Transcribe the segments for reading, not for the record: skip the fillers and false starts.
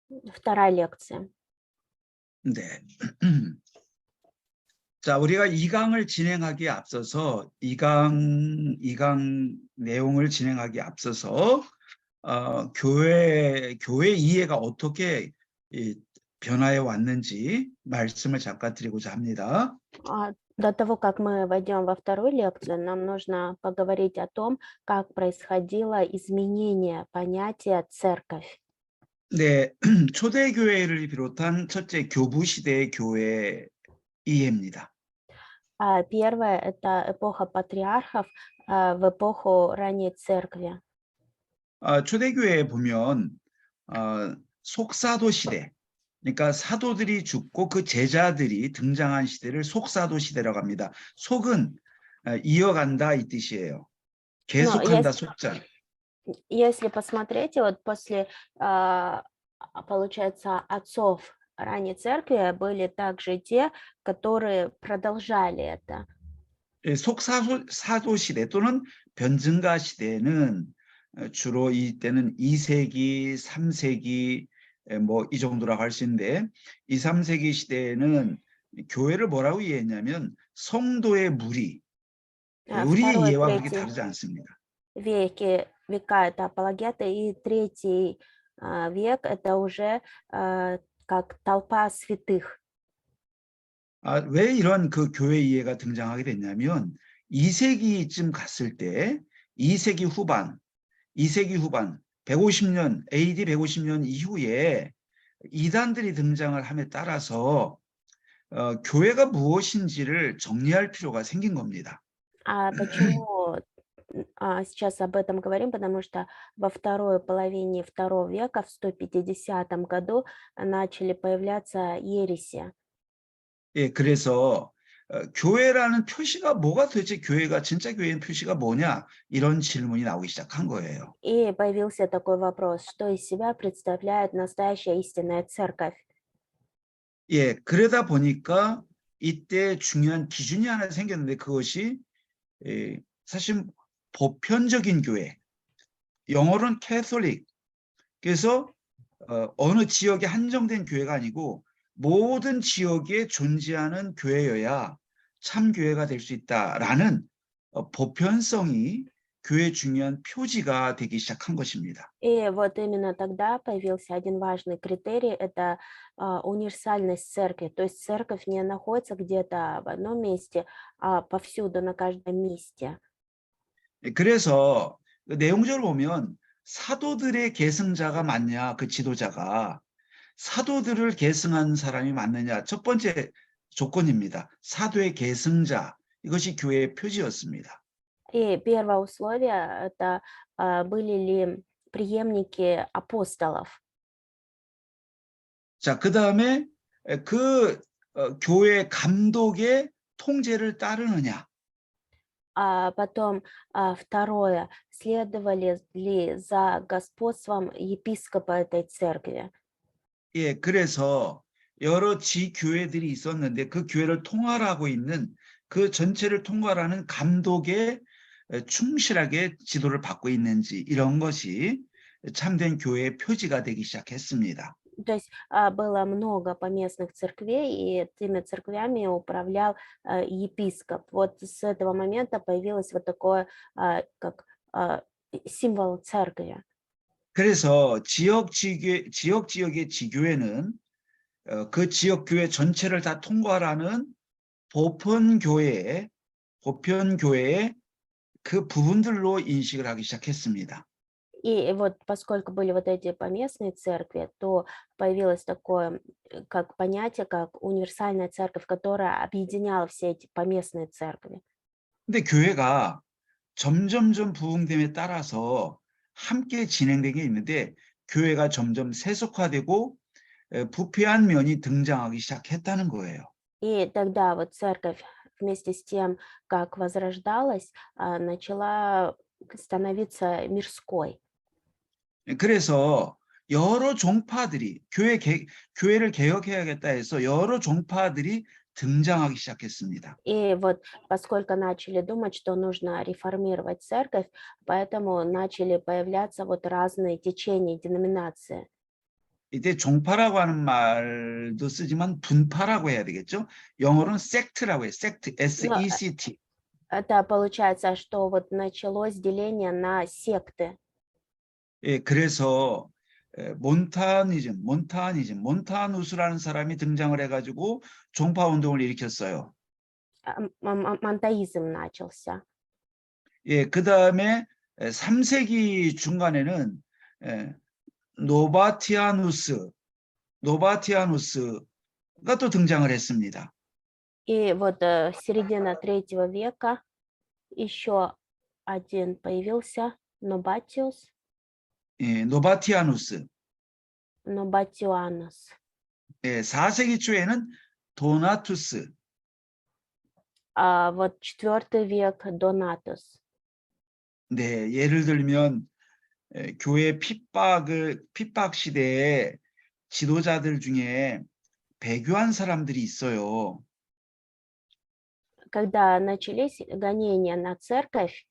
Вторая лекция. 네. 자, 우리가 2강을 진행하기에 앞서서 2강 내용을 진행하기에 앞서서 교회 이해가 어떻게 변화해 왔는지 말씀을 잠깐 드리고자 합니다. До того, как мы войдем во вторую лекцию, нам нужно поговорить о том, как происходило изменение понятия церковь. 네, 초대교회를 비롯한 첫째 교부 시대의 교회 이해입니다. Первое– это эпоха патриархов в эпоху ранней церкви. 초대교회에 보면 속사도 시대, 그러니까 사도들이 죽고 그 제자들이 등장한 시대를 속사도 시대라고 합니다. 속은 이어간다 이 뜻이에요. 계속한다 속자. Если посмотреть, вот после, получается, отцов ранней церкви были также те, которые продолжали это. 속사도 시대 또는 변증가 시대는 주로 이때는 2세기, 3세기 뭐 이 정도라고 할 수 있는데 2, 3세기 시대에는 교회를 뭐라고 이해했냐면 성도의 무리, 우리 Второй, 이해와 그렇게 третий 다르지 않습니다. века это апологеты, и третий век это уже как толпа святых. 왜 이런 그 교회 이해가 등장하게 됐냐면 2세기쯤 갔을 때 2세기 후반 150년 AD 150년 이후에 이단들이 등장을 함에 따라서 교회가 무엇인지를 정리할 필요가 생긴 겁니다. Почему сейчас об этом говорим? Потому что во второй половине II века, в 150 году, начали появляться ереси. 예, 그래서 교회라는 표시가 뭐가 도대체 교회가 진짜 교회의 표시가 뭐냐 이런 질문이 나오기 시작한 거예요. И появился такой вопрос, что из себя представляет настоящая истинная церковь. 예, 그러다 보니까 이때 중요한 기준이 하나 생겼는데 그것이 사실 보편적인 교회, 영어로는 캐톨릭. 그래서 어느 지역에 한정된 교회가 아니고 모든 지역에 존재하는 교회여야 참 교회가 될 수 있다라는 보편성이 교회의 중요한 표지가 되기 시작한 것입니다. И вот именно тогда появился один важный критерий– это универсальность церкви. То есть церковь не находится где-то в одном месте, а повсюду, на каждом месте. 그래서 내용적으로 보면 사도들의 계승자가 맞냐, 그 지도자가 사도들을 계승한 사람이 맞느냐, 첫 번째 조건입니다. 사도의 계승자, 이것이 교회의 표지였습니다. И первое условие– это были ли преемники апостолов. 자, 그 다음에 그 교회 감독의 통제를 따르느냐. Потом второе– следовали ли за господством епископа этой церкви. 예, 그래서 여러 지교회들이 있었는데 그 교회를 통할하고 있는 그 전체를 통할하는 감독에 충실하게 지도를 받고 있는지 이런 것이 참된 교회의 표지가 되기 시작했습니다. То есть было много поместных церквей, и этими церквями управлял епископ. Вот с этого момента появилось вот такое, как символ церкви. 그래서 지역의 지교회는 그 지역 교회 전체를 다 통과하는 보편교회의 그 부분들로 인식을 하기 시작했습니다. И вот поскольку были вот эти поместные церкви, то появилось такое как понятие, как универсальная церковь, которая объединяла все эти поместные церкви. 근데 교회가 점점점 부흥됨에 따라서 함께 진행된 게 있는데 교회가 점점 세속화되고 부패한 면이 등장하기 시작했다는 거예요. И тогда вот церковь вместе с тем, как возрождалась, начала становиться мирской. 그래서 여러 종파들이 교회를 개혁해야겠다 해서 여러 종파들이 등장하기 시작했습니다. И вот поскольку начали думать, что нужно реформировать церковь, поэтому начали появляться вот разные течения, деноминации. 이때 종파라고 하는 말도 쓰지만 분파라고 해야 되겠죠? 영어로는 sect라고 해요. sect, Но S-E-C-T. это получается, что вот началось деление на секты. 예, 그래서 몬타누스라는 사람이 등장을 해가지고 종파 운동을 일으켰어요. Монтаизм начался. 예, 그 다음에 3세기 중간에는 에, 노바티아누스가 또 등장을 했습니다. И вот середина 3 века еще один появился, Нобатиус, 예, 노바티아누스. Нобатианус. 예, 4세기 초에는 도나투스. А вот 4 век Донатус. 네, 예를 들면 교회 핍박 시대에 지도자들 중에 배교한 사람들이 있어요. Когда начались гонения на церковь,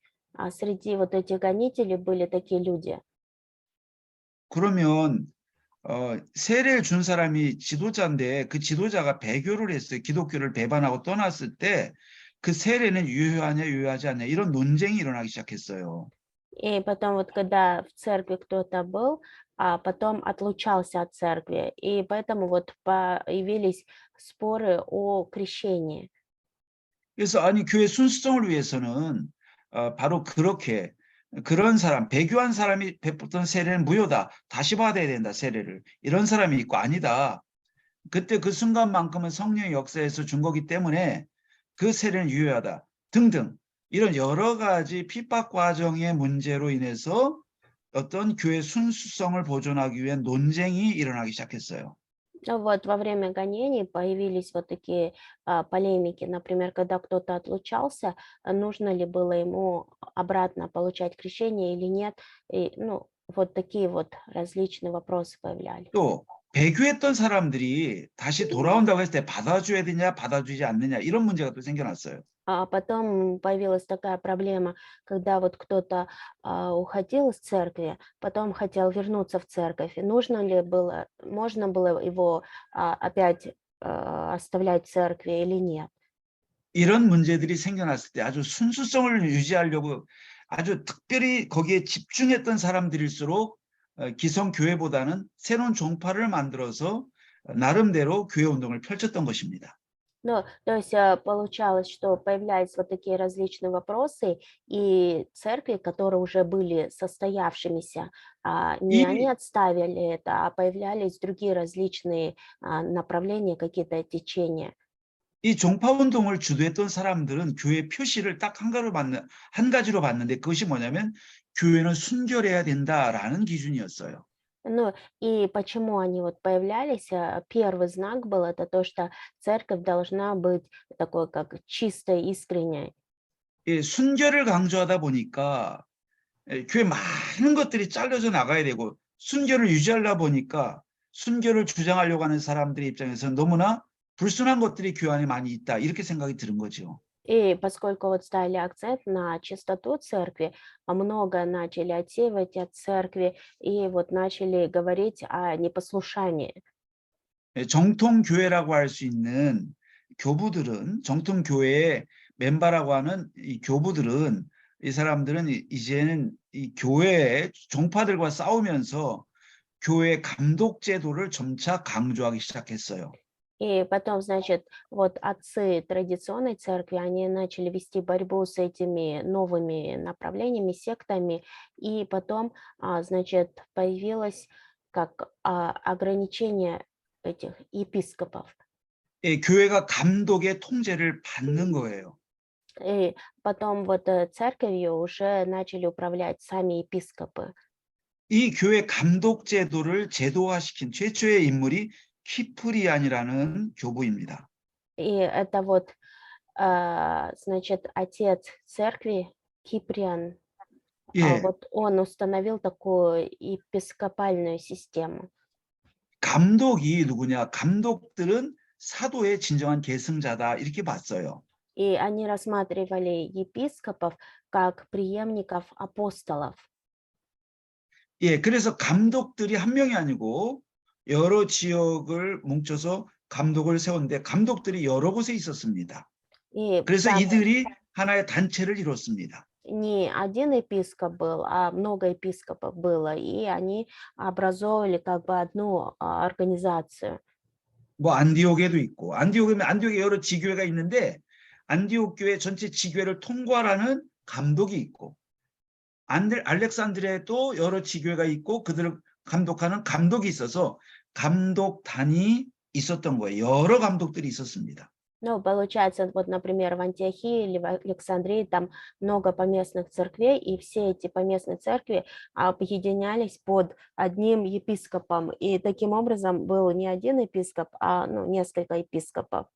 среди вот этих гонителей были такие люди. 그러면 세례를 준 사람이 지도자인데 그 지도자가 배교를 했어요. 기독교를 배반하고 떠났을 때 그 세례는 유효하냐 유효하지 않냐 이런 논쟁이 일어나기 시작했어요. И потом вот когда в церкви кто-то был, а потом отлучался от церкви, и поэтому вот появились споры о крещении. 그래서 아니 교회 순수성을 위해서는 바로 그렇게 그런 사람 배교한 사람이 베풀던 세례는 무효다. 다시 받아야 된다 세례를. 이런 사람이 있고 아니다. 그때 그 순간만큼은 성령의 역사에서 준 거기 때문에 그 세례는 유효하다. 등등 이런 여러 가지 핍박 과정의 문제로 인해서 어떤 교회 순수성을 보존하기 위한 논쟁이 일어나기 시작했어요. Вот во время гонений появились вот такие полемики. Например, когда кто-то отлучался, нужно ли было ему обратно получать крещение или нет. И, ну, вот такие вот различные вопросы появлялись. 또 배교했던 사람들이 다시 돌아온다고 했을 때 받아줘야 되냐 받아주지 않느냐 이런 문제가 또 생겨났어요. А потом появилась такая проблема, когда вот кто-то уходил из церкви, потом хотел вернуться в церковь. И можно было его опять оставлять в церкви или нет? 이런 문제들이 생겨났을 때 아주 순수성을 유지하려고 아주 특별히 거기에 집중했던 사람들일수록 기성교회보다는 새로운 종파를 만들어서 나름대로 교회 운동을 펼쳤던 것입니다. Ну, то есть получалось, что появляются вот такие различные вопросы, и церкви, которые уже были состоявшимися, не они 이, отставили это, а появлялись другие различные направления, какие-то течения. 이 종파 운동을 주도했던 사람들은 교회 표시를 딱 한 가지로 봤는데 그것이 뭐냐면 교회는 순결해야 된다라는 기준이었어요. Ну, и почему они вот появлялись? Первый знак был это то, что церковь должна быть такой, как чистой, искренней. 예, 순결을 강조하다 보니까 교회 많은 것들이 잘려져 나가야 되고 순결을 유지하려 보니까 순결을 주장하려고 하는 사람들의 입장에서 너무나 불순한 것들이 교회 안에 많이 있다 이렇게 생각이 드는 거죠. И поскольку вот ставили акцент на чистоту церкви, много начали отсеивать от церкви и вот начали говорить о непослушании. 정통 교회라고 할 수 있는 교부들은 정통 교회의 멤버라고 하는 이 교부들은 이 사람들은 이제는 이 교회의 종파들과 싸우면서 교회 감독 제도를 점차 강조하기 시작했어요. И потом, значит, вот отцы традиционной церкви, они начали вести борьбу с этими новыми направлениями, сектами, и потом, значит, появилось как ограничение этих епископов. 예, 교회가 감독의 통제를 받는 거예요. И потом вот церковью уже начали управлять сами епископы. 이 교회 감독 제도를 제도화시킨 최초의 인물이 키프리안이라는 교부입니다. И это вот, значит, отец церкви Киприан, 예, вот он установил такую епископальную систему. 감독이 누구냐? 감독들은 사도의 진정한 계승자다 이렇게 봤어요. И они рассматривали епископов как преемников апостолов. 예, 그래서 감독들이 한 명이 아니고 여러 지역을 뭉쳐서 감독을 세웠는데 감독들이 여러 곳에 있었습니다. И 그래서 там 이들이 하나의 단체를 이뤘습니다. не один епископ был, а много епископов было, и они образовывали как бы одну организацию. 뭐 안디옥에도 있고 안디옥이면 안디옥에 여러 지교회가 있는데 안디옥 교회 전체 지교회를 통괄하는 감독이 있고 알렉산드리아에도 여러 지교회가 있고 그들을 감독하는 감독이 있어서 감독단이 있었던 거예요. 여러 감독들이 있었습니다. Ну, получается, вот, например, в Антиохии или в Александрии там много поместных церквей, и все эти поместные церкви объединялись под одним епископом. И таким образом был не один епископ, а ну, несколько епископов.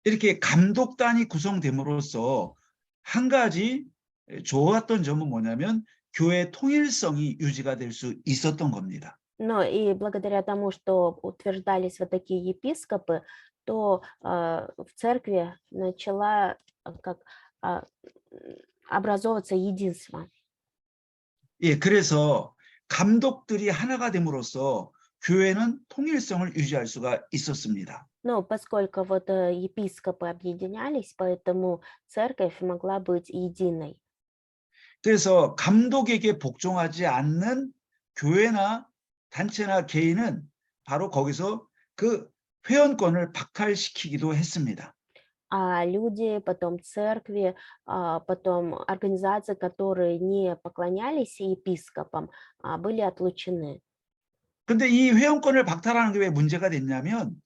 이렇게 감독단이 구성됨으로써 한 가지 좋았던 점은 뭐냐면 교회 통일성이 유지가 될 수 있었던 겁니다. Но и благодаря тому, что утверждались вот такие епископы, то в церкви начала а, образовываться единство. 예, 그래서 감독들이 하나가 됨으로써 교회는 통일성을 유지할 수가 있었습니다. Но поскольку вот епископы объединялись, поэтому церковь могла быть единой. 그래서 감독에게 복종하지 않는 교회나 단체나 개인은 바로 거기서 그 회원권을 박탈시키기도 했습니다. А люди, потом церкви, потом организации, которые не поклонялись епископам, были отлучены. 근데 이 회원권을 박탈하는 게 왜 문제가 됐냐면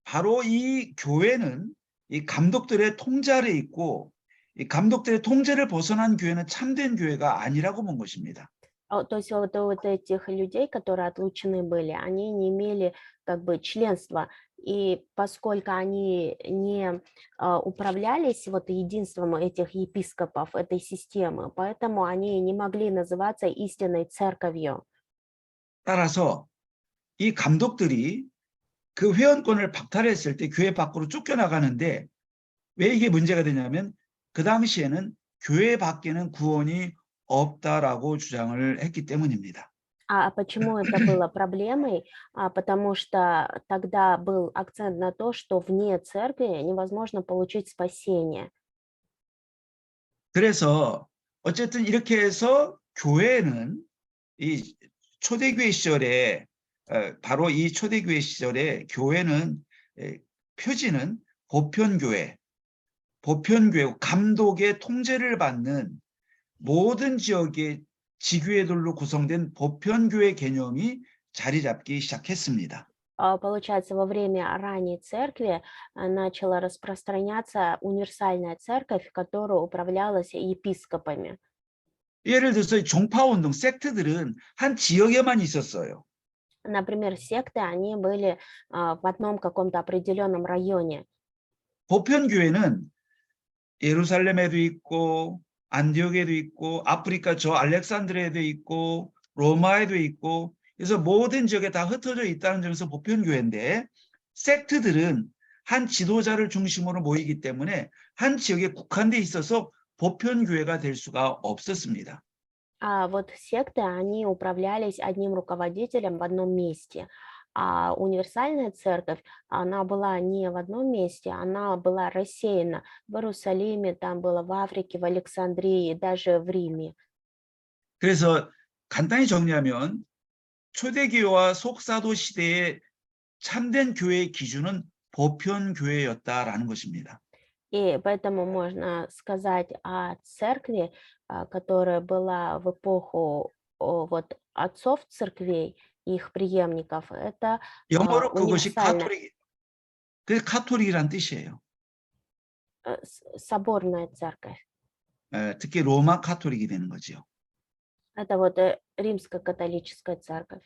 바로 이 교회는 이 감독들의 통제 아래 있고 이 감독들의 통제를 벗어난 교회는 참된 교회가 아니라고 본 것입니다. То есть вот у вот этих людей, которые отлучены были, они не имели как бы членства. И поскольку они не управлялись вот единством этих епископов, этой системы, поэтому они не могли называться истинной церковью. 따라서 이 감독들이 그 회원권을 박탈했을 때 교회 밖으로 쫓겨나가는데 왜 이게 문제가 되냐면 그 당시에는 교회 밖에는 구원이 없다라고 주장을 했기 때문입니다. А почему это было проблемой? Потому что тогда был акцент на то, что вне церкви невозможно получить спасение. 그래서 어쨌든 이렇게 해서 교회는 이 초대교회 시절에 바로 이 초대교회 시절에 교회는 표지는 보편교회, 감독의 통제를 받는 모든 지역의 지교회들로 구성된 보편교회 개념이 자리 잡기 시작했습니다. Получается, во время ранней церкви начала распространяться универсальная церковь, которая управлялась епископами. 예를 들어서 종파운동, 섹트들은 한 지역에만 있었어요. Например, секты, они были в одном каком-то определенном районе. 보편교회는 예루살렘에도 있고 안디옥에도 있고 아프리카 저 알렉산드리아에도 있고 로마에도 있고 그래서 모든 지역에 다 흩어져 있다는 점에서 보편교회인데 섹트들은 한 지도자를 중심으로 모이기 때문에 한 지역에 국한돼 있어서 보편교회가 될 수가 없었습니다. А вот секты, они управлялись одним руководителем в одном месте. А универсальная церковь, она была не в одном месте, она была рассеяна в Иерусалиме, там было в Африке, в Александрии, даже в Риме. 그래서 간단히 정리하면 초대교회와 속사도 시대의 참된 교회의 기준은 보편교회였다라는 것입니다. И поэтому можно сказать о церкви, которая была в эпоху вот отцов церквей, их преемников, это 영어로 그것이 универсальная, 그게 카톨릭이란 뜻이에요. соборная церковь. 특히 로마 카톨릭이 되는 거죠. Это вот римско-католическая церковь.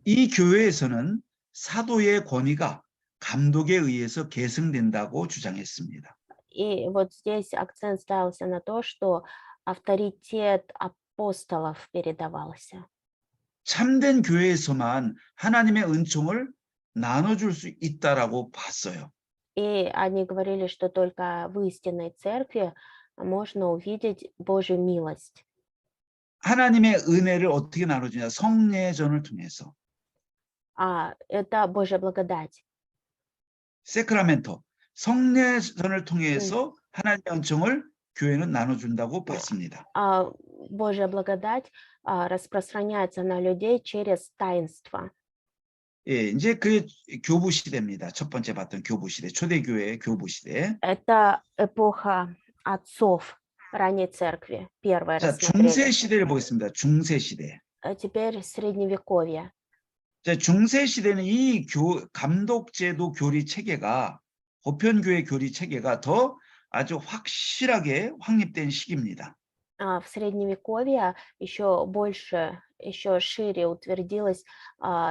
이 교회에서는 사도의 권위가 감독에 의해서 계승된다고 주장했습니다. И вот здесь акцент ставился на то, что авторитет апостолов передавался. 참된 교회에서만 하나님의 은총을 나눠줄 수 있다라고 봤어요. И они говорили, что только в истинной церкви можно увидеть Божью милость. 하나님의 은혜를 어떻게 나눠주냐? 성례전을 통해서. Это Божья благодать. 세크라멘토, 성례전을 М. 통해서 하나님의 은총을 교회는 나눠준다고 네. 봤습니다. Божья благодать распространяется на людей через таинство. 예, 이제 그 교부 시대입니다. 첫 번째 봤던 교부 시대, 초대교회의 교부 시대. Это эпоха отцов ранней церкви. Первое 자, 중세 рассмотрели. 시대를 보겠습니다. 중세 시대. Теперь средневековье. 자, 중세 시대는 이 감독제도 교리 체계가 보편교회 교리 체계가 더 아주 확실하게 확립된 시기입니다. В средневековье еще больше, еще шире утвердилась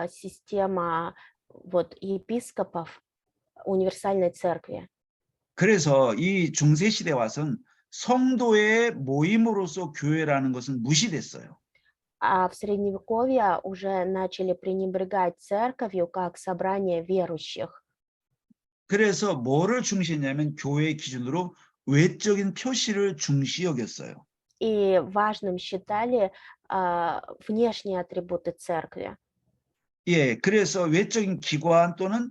система вот епископов универсальной церкви. 그래서 이 중세 시대 와선 성도의 모임으로서 교회라는 것은 무시됐어요. А в средневековье уже начали пренебрегать церковью как собрание верующих. 그래서 뭐를 중시했냐면 교회 기준으로 외적인 표시를 중시 여겼어요. И важным считали внешние атрибуты церкви. 예, 그래서 외적인 기관 또는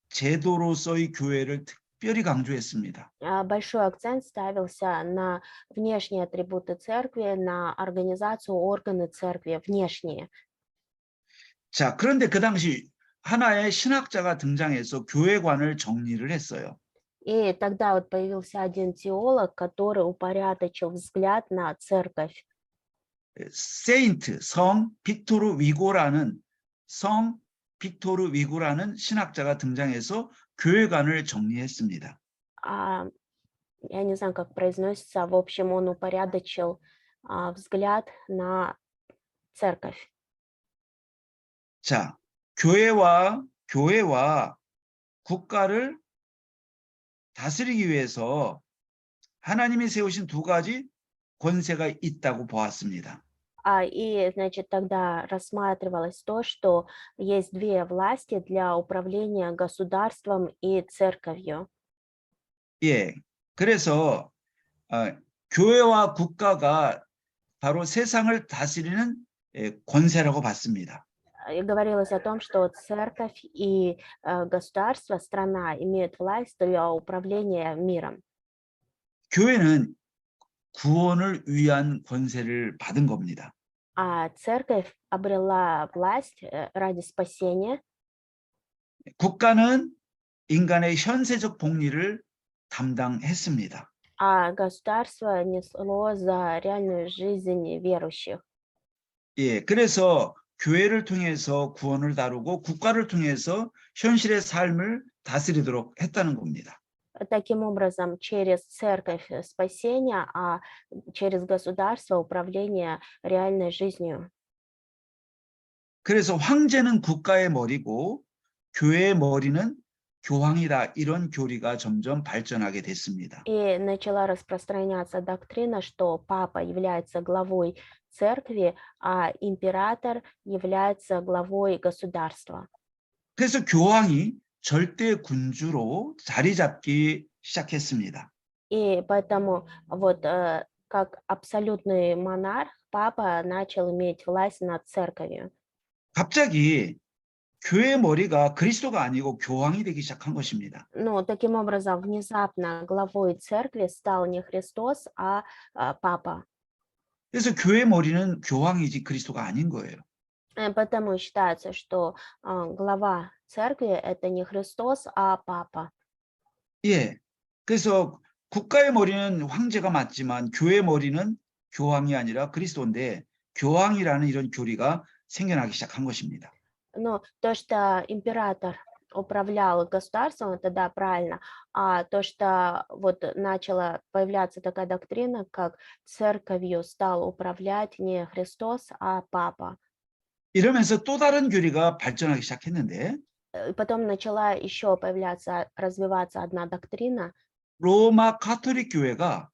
제도로서의 교회를 특별히 강조했습니다. Большой акцент ставился на внешние атрибуты церкви, на организацию, органы церкви внешние. 자, 그런데 그 당시 하나의 신학자가 등장해서 교회관을 정리를 했어요. И тогда вот появился один теолог, который упорядочил взгляд на церковь. 세인트, 성 빅토르 위고라는 신학자가 등장해서 교회관을 정리했습니다. Я не знаю, как произносится. В общем, он упорядочил взгляд на церковь. 자, 교회와 국가를 다스리기 위해서 하나님이 세우신 두 가지 권세가 있다고 보았습니다. И, значит, тогда рассматривалось то, что есть две власти для управления государством и церковью. 예, 그래서 교회와 국가가 바로 세상을 다스리는 권세라고 봤습니다. И говорилось о том, что церковь и государство, страна имеют власть для управления миром. 교회는 구원을 위한 권세를 받은 겁니다. А церковь обрела власть ради спасения. 국가는 인간의 현세적 복리를 담당했습니다. А государство несло за реальную жизнь верующих. 예, 그래서 교회를 통해서 구원을 다루고 국가를 통해서 현실의 삶을 다스리도록 했다는 겁니다. Таким образом, через церковь спасения, а через государство управление реальной жизнью. 그래서 황제는 국가의 머리고 교회의 머리는 교황이다. 이런 교리가 점점 발전하게 됐습니다. И начала распространяться доктрина, что папа является главой церкви, а император является главой государства. 그래서 교황이 절대 군주로 자리 잡기 시작했습니다. И поэтому вот как абсолютный монарх, папа начал иметь власть над церковью. 갑자기 교회의 머리가 그리스도가 아니고 교황이 되기 시작한 것입니다. Ну, таким образом, внезапно главой церкви стал не Христос, а папа. 그래서 교회의 머리는 교황이지 그리스도가 아닌 거예요. Потому считается, что глава церкви это не Христос, а папа. 예, 그래서 국가의 머리는 황제가 맞지만 교회의 머리는 교황이 아니라 그리스도인데 교황이라는 이런 교리가 생겨나기 시작한 것입니다. Ну, то, что император управлял государством, это да, правильно. А то, что вот начала появляться такая доктрина, как церковью стал управлять не Христос, а папа. 이러면서 또 다른 교리가 발전하기 시작했는데 Потом начала еще появляться, развиваться одна доктрина. 로마 가톨릭 교회가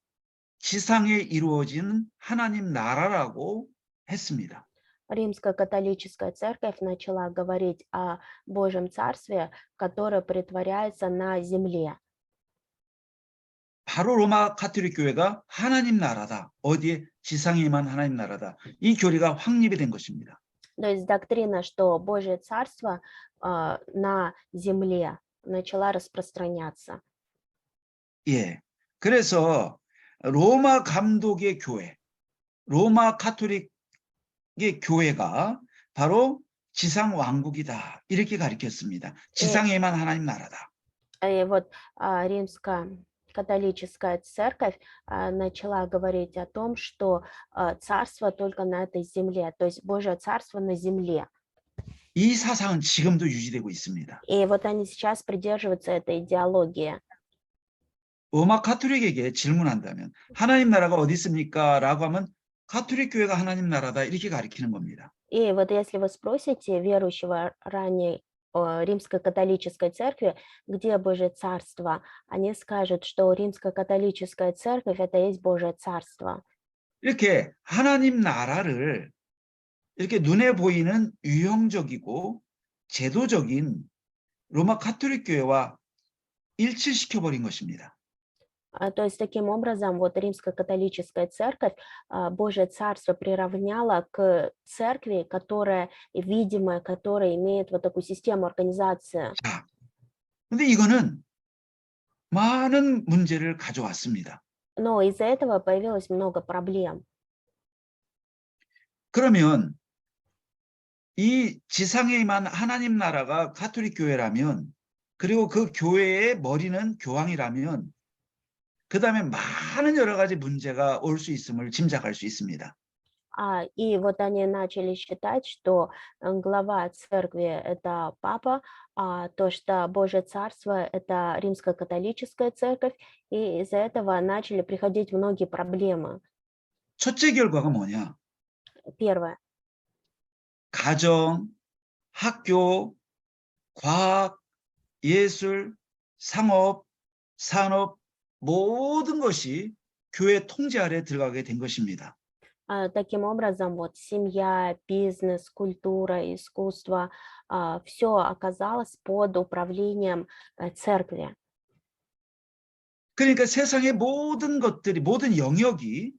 지상에 이루어진 하나님 나라라고 했습니다. Римская католическая церковь начала говорить о Божьем Царстве, которое притворяется на земле. 바로 로마 가톨릭 교회가 하나님 나라다. 어디에 지상에만 하나님 나라다. 이 교리가 확립이 된 것입니다. То есть доктрина, что Божье Царство на земле начала распространяться. 예. 그래서 로마 감독의 교회, 로마 카톨릭의 교회가 바로 지상 왕국이다. 이렇게 가르쳤습니다. 지상에만 하나님 나라다. И вот римская католическая церковь начала говорить о том, что царство только на этой земле, то есть Божье Царство на земле. 이 사상은 지금도 유지되고 있습니다. И вот они сейчас придерживаются этой идеологии. 로마 카톨릭에게 질문한다면 하나님 나라가 어디 있습니까? 라고 하면 카톨릭 교회가 하나님 나라다 이렇게 가르치는 겁니다. И вот если вы спросите верующего ранее Римской католической церкви, где Божье Царство, они скажут, что Римская католическая церковь это есть Божье Царство. 이렇게 하나님 나라를 이렇게 눈에 보이는 유형적이고 제도적인 로마 카톨릭 교회와 일치시켜 버린 것입니다. То есть таким образом вот Римская католическая церковь Божье Царство приравняла к церкви, которая видимая, которая имеет вот такую систему организации. 자, 근데 이거는 많은 문제를 가져왔습니다. Но из-за этого появилось много проблем. 그러면 이 지상에만 하나님 나라가 카톨릭 교회라면 그리고 그 교회의 머리는 교황이라면 그 다음에 많은 여러 가지 문제가 올 수 있음을 짐작할 수 있습니다. И вот они начали считать, что глава церкви это папа, то, что Божье Царство это Римская католическая церковь, и из-за этого начали приходить многие проблемы. 첫째 결과가 뭐냐? Первое. 가정, 학교, 과학, 예술, 상업, 산업 모든 것이 교회 통제 아래 들어가게 된 것입니다. Таким образом, вот семья, бизнес, культура, искусство, все оказалось под управлением церкви. 그러니까 세상의 모든 것들이, 모든 영역이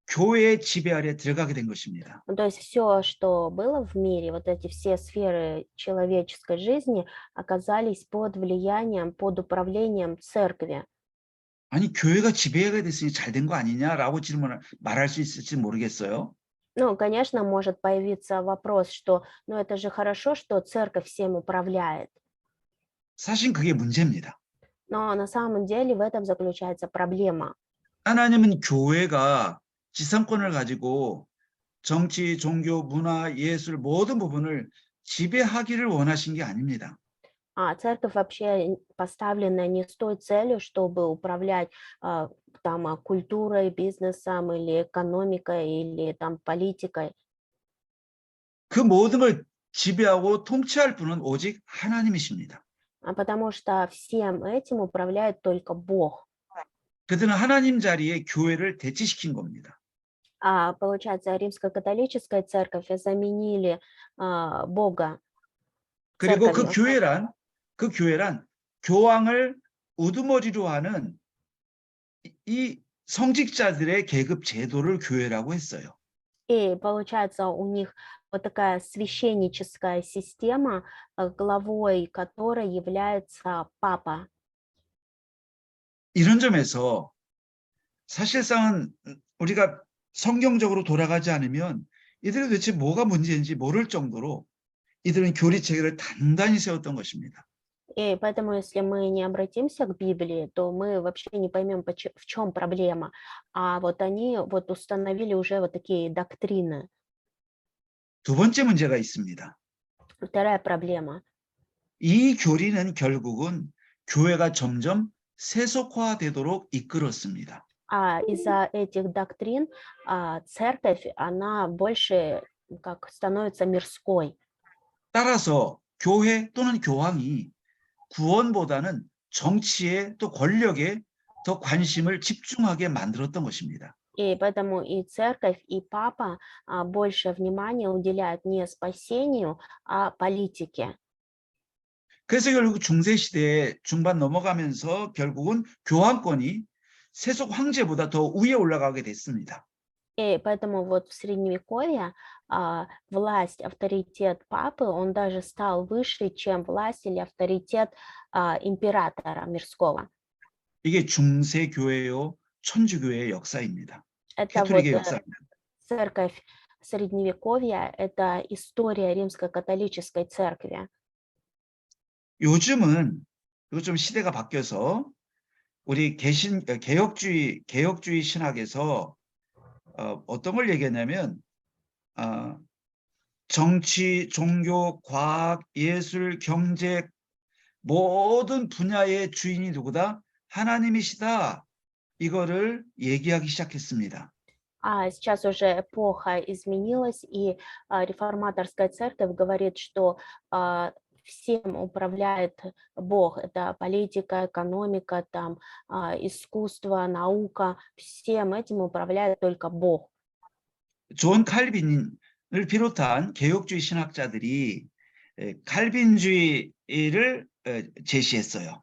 교회의 지배 아래 들어가게 된 것입니다. То есть все, что было в мире, вот эти все сферы человеческой жизни оказались под влиянием, под управлением церкви. 아니 교회가 지배하게 됐으니 잘 된 거 아니냐라고 말할 수 있을지 모르겠어요. Ну, конечно, может появиться вопрос, что, ну, это же хорошо, что церковь всем управляет. 사실 그게 문제입니다. Но на самом деле в этом заключается проблема. 하나님은 교회가 지상권을 가지고 정치, 종교, 문화, 예술 모든 부분을 지배하기를 원하신 게 아닙니다. Церковь вообще поставлена не с той целью, чтобы управлять там культурой, бизнесом или экономикой или там политикой. 그 모든 걸 지배하고 통치할 분은 오직 하나님이십니다. Потому что всем этим управляет только Бог. 그들은 하나님 자리에 교회를 대치시킨 겁니다. Получается, римско-католическая церковь заменили Бога. 그리고 церковью. 그 교회란 교황을 우두머리로 하는 이 성직자들의 계급 제도를 교회라고 했어요. И получается, у них вот такая священническая система, главой которой является папа. 이런 점에서 사실상은 우리가 성경적으로 돌아가지 않으면 이들이 도대체 뭐가 문제인지 모를 정도로 이들은 교리 체계를 단단히 세웠던 것입니다. И поэтому, если мы не обратимся к Библии, то мы вообще не поймем, в чем проблема. А вот они вот установили уже вот такие доктрины. 두 번째 문제가 있습니다. Вторая проблема. 이 교리는 결국은 교회가 점점 세속화되도록 이끌었습니다. Из-за этих доктрин церковь, она больше как становится мирской. 따라서 교회 또는 교황이 구원보다는 정치에 또 권력에 더 관심을 집중하게 만들었던 것입니다. И поэтому и церковь, и папа больше внимания уделяют не спасению, а политике. 그래서 결국 중세시대에 중반 넘어가면서 결국은 교황권이 세속 황제보다 더 위에 올라가게 됐습니다. И поэтому вот в Средневековье власть, авторитет папы, он даже стал выше, чем власть или авторитет императора мирского. 이게 중세 교회요, 천주교회의 역사입니다. Это вот 캐톨릭의 역사입니다. церковь Средневековья, это история римско-католической церкви. 요즘은 이거 좀 시대가 바뀌어서 우리 개혁주의 신학에서 어떤 걸 얘기했냐면 정치, 종교, 과학, 예술, 경제 모든 분야의 주인이 누구다? 하나님이시다. 이거를 얘기하기 시작했습니다. А сейчас уже эпоха изменилась, и реформаторская церковь говорит, что всем управляет Бог. Это политика, экономика, там, искусство, наука. Всем этим управляет только Бог. 존 칼빈을 비롯한 개혁주의 신학자들이 칼빈주의를 제시했어요.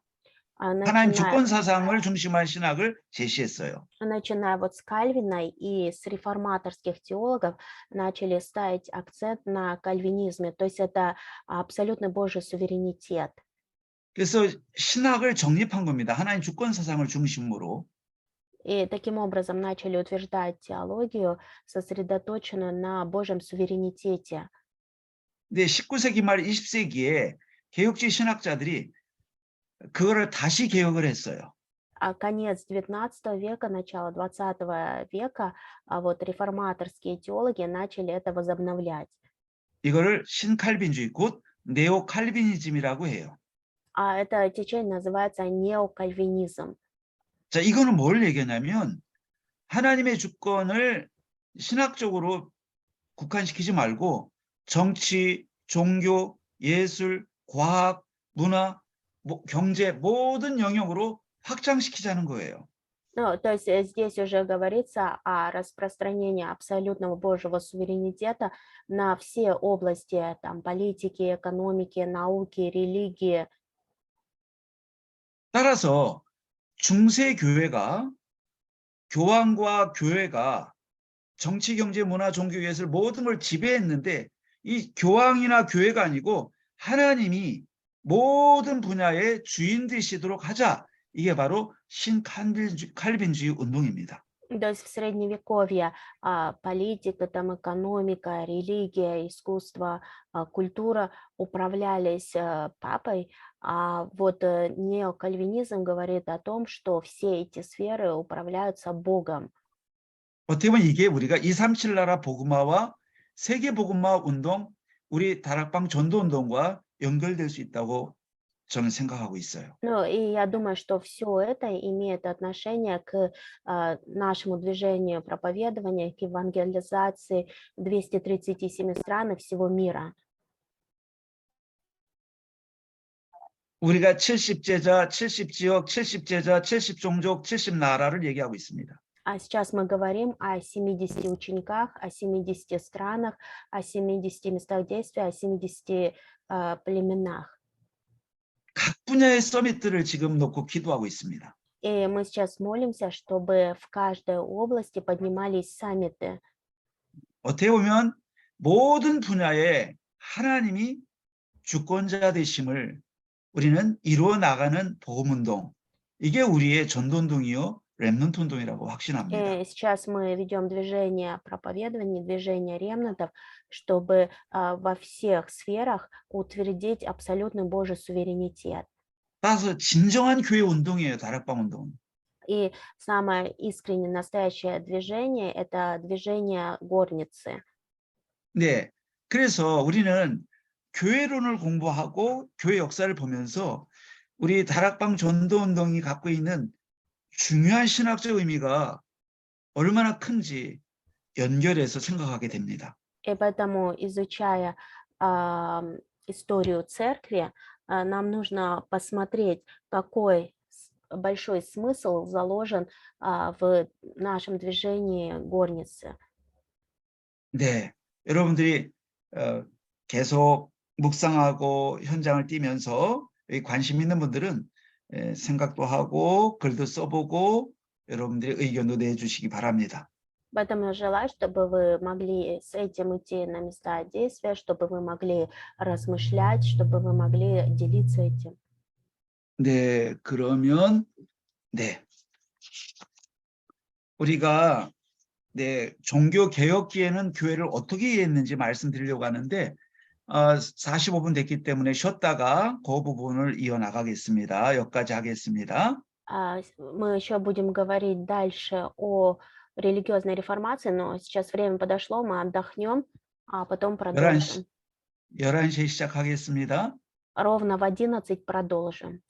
하나님 주권 사상을 중심한 신학을 제시했어요. Начиная вот с Кальвина и с реформаторских теологов начали ставить акцент на кальвинизме, то есть это абсолютно Божий суверенитет. 그래서 신학을 정립한 겁니다. 하나님 주권 사상을 중심으로. И таким образом начали утверждать теологию, сосредоточенную на Божьем суверенитете. 근데 19세기 말 20세기에 개혁주의 신학자들이 그거를 다시 개혁을 했어요. А конец XIX века, начало XX века, вот реформаторские теологи начали это возобновлять. 이거를 신칼빈주의, 곧 네오칼비니즘이라고 해요. А это течение называется неокальвинизм. 자, 이거는 뭘 얘기하냐면 하나님의 주권을 신학적으로 국한시키지 말고 정치, 종교, 예술, 과학, 문화, 경제 모든 영역으로 확장시키자는 거예요. Ну, то есть здесь уже говорится о распространении абсолютного Божьего суверенитета на все области там, политики, экономики, науки, религии. 따라서 중세 교회가 교황과 교회가 정치, 경제, 문화, 종교, 예술 모든 걸 지배했는데 이 교황이나 교회가 아니고 하나님이 모든 분야의 주인 되시도록 하자. 이게 바로 신칼빈주의 운동입니다. То есть в Средневековье политика, там, экономика, религия, искусство, культура управлялись папой, а вот неокальвинизм говорит о том, что все эти сферы управляются Богом. 어떻게 보면 이게 우리가 237 나라 복음화와 세계 복음화 운동, 우리 다락방 전도 운동과 연결될 수 있다고 저는 생각하고 있어요. Ну, и я думаю, что все это имеет отношение к нашему движению проповедования, к евангелизации в 237 странах всего мира. 우리가 70제자, 70지역, 70제자, 70종족, 70나라를 얘기하고 있습니다. А сейчас мы говорим о 70 учениках, о 70 странах, о 70 местах действия, о 70 племенах. 각 분야의 서밋들을 지금 놓고 기도하고 있습니다. И мы сейчас молимся, чтобы в каждой области поднимались саммиты. 어떻게 보면 모든 분야에 하나님이 주권자 되심을 우리는 이루어 나가는 복음운동, 이게 우리의 전도운동이요 렘넌트 운동이라고 확신합니다. И сейчас мы ведем движение проповедования, движение ремнантов, чтобы во всех сферах утвердить абсолютный Божий суверенитет. 따라서 진정한 교회 운동이에요, 다락방 운동은. И самое искреннее, настоящее движение – это движение горницы. 네, 그래서 우리는 교회론을 공부하고 교회 역사를 보면서 우리 다락방 전도운동이 갖고 있는 중요한 신학적 의미가 얼마나 큰지 연결해서 생각하게 됩니다. И поэтому, изучая историю церкви, нам нужно посмотреть, какой большой смысл заложен в нашем движении горницы. 네, 여러분들이 계속 묵상하고 현장을 뛰면서 관심 있는 분들은 생각도 하고 글도 써보고 여러분들의 의견도 내주시기 바랍니다. Поэтому я желаю, чтобы вы могли с этим идти на места действия, чтобы вы могли размышлять, чтобы вы могли делиться этим. 네, 그러면 네. 우리가 네, 종교 개혁기에는 교회를 어떻게 이해했는지 말씀드리려고 하는데 45분 됐기 때문에 쉬었다가 그 부분을 이어나가겠습니다. 여기까지 하겠습니다. Мы еще будем говорить дальше о религиозной реформации, но сейчас время подошло, мы отдохнем, а потом 11시, продолжим. 11시에 시작하겠습니다. Ровно в 11 продолжим.